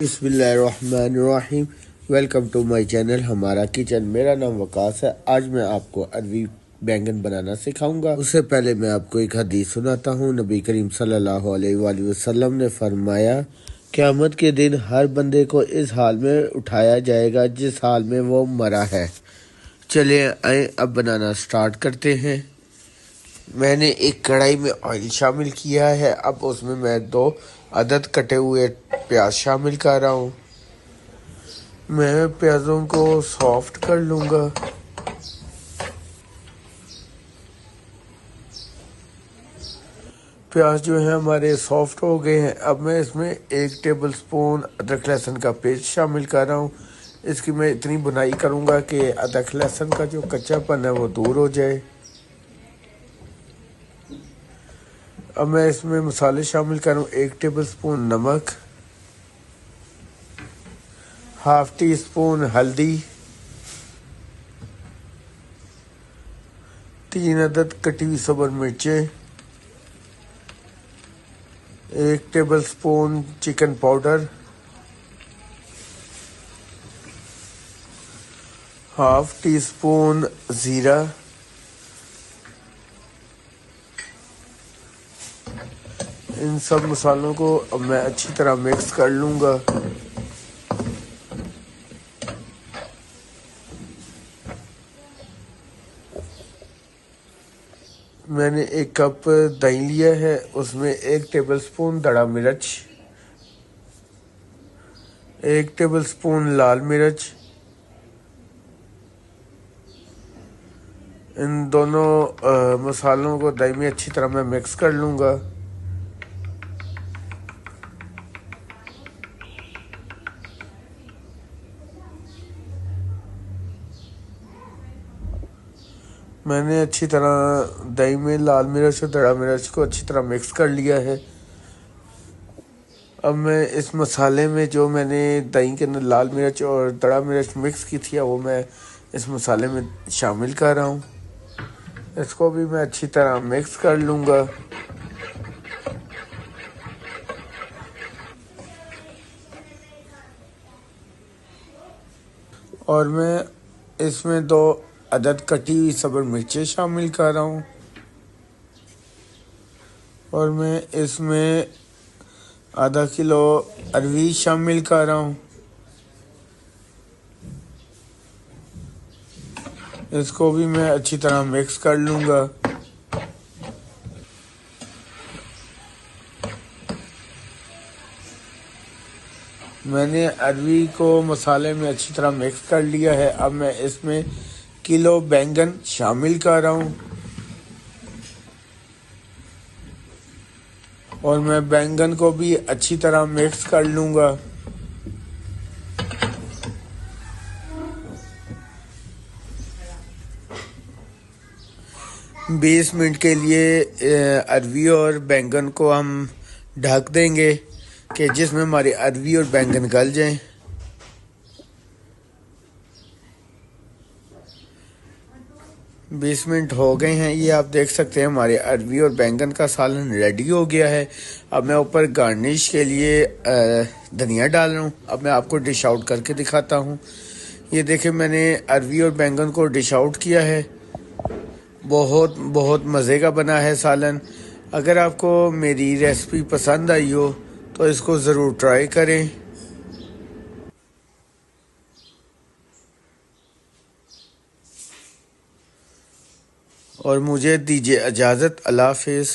बिस्मिल्लाहिर्रहमानिर्रहीम। Welcome to my channel हमारा kitchen. मेरा नाम वकास है। आज मैं आपको अरवी बैंगन बनाना सिखाऊंगा। उससे पहले मैं आपको एक हदीस सुनाता हूँ। नबी करीम सल्लल्लाहु अलैहि वसल्लम ने फरमाया, क़यामत के दिन हर बंदे को इस हाल में उठाया जाएगा जिस हाल में वो मरा है। चलिए आए अब बनाना स्टार्ट करते हैं। मैंने एक कढ़ाई में ऑयल शामिल किया है। अब उसमें मैं 2 अदद कटे हुए प्याज शामिल कर रहा हूँ। मैं प्याज़ों को सॉफ्ट कर लूँगा। प्याज जो है हमारे सॉफ्ट हो गए हैं। अब मैं इसमें 1 टेबल स्पून अदरक लहसुन का पेस्ट शामिल कर रहा हूँ। इसकी मैं इतनी बुनाई करूँगा कि अदरक लहसुन का जो कच्चापन है वो दूर हो जाए। अब मैं इसमें मसाले शामिल करूँ। 1 टेबल स्पून नमक, हाफ टी स्पून हल्दी, 3 अदद कटी हुई सब्ज़ मिर्चें, 1 table spoon chicken powder, half tea spoon ज़ीरा, इन सब मसालों को अब मैं अच्छी तरह मिक्स कर लूँगा। मैंने 1 कप दही लिया है। उसमें 1 टेबल स्पून दड़ा मिर्च, 1 टेबल स्पून लाल मिर्च, इन दोनों मसालों को दही में अच्छी तरह मैं मिक्स कर लूँगा। मैंने अच्छी तरह दही में लाल मिर्च और दड़ा मिर्च को अच्छी तरह मिक्स कर लिया है। अब मैं इस मसाले में जो मैंने दही के अंदर लाल मिर्च और दड़ा मिर्च मिक्स की थी वो मैं इस मसाले में शामिल कर रहा हूँ। इसको भी मैं अच्छी तरह मिक्स कर लूँगा। और मैं इसमें 2 अदद कटी हुई सब्ज़ मिर्चें शामिल कर रहा हूँ। और मैं इसमें आधा किलो अरवी शामिल कर रहा हूँ। इसको भी मैं अच्छी तरह मिक्स कर लूँगा। मैंने अरवी को मसाले में अच्छी तरह मिक्स कर लिया है। अब मैं इसमें किलो बैंगन शामिल कर रहा हूँ और मैं बैंगन को भी अच्छी तरह मिक्स कर लूँगा। बीस मिनट के लिए अरवी और बैंगन को हम ढक देंगे कि जिसमें हमारी अरवी और बैंगन गल जाएं। 20 मिनट हो गए हैं। ये आप देख सकते हैं हमारे अरवी और बैंगन का सालन रेडी हो गया है। अब मैं ऊपर गार्निश के लिए धनिया डाल रहा हूँ। अब मैं आपको डिश आउट करके दिखाता हूँ। ये देखें, मैंने अरवी और बैंगन को डिश आउट किया है। बहुत बहुत मज़े का बना है सालन। अगर आपको मेरी रेसिपी पसंद आई हो तो इसको ज़रूर ट्राई करें और मुझे दीजिए इजाज़त। अल्लाह हाफ़िज़।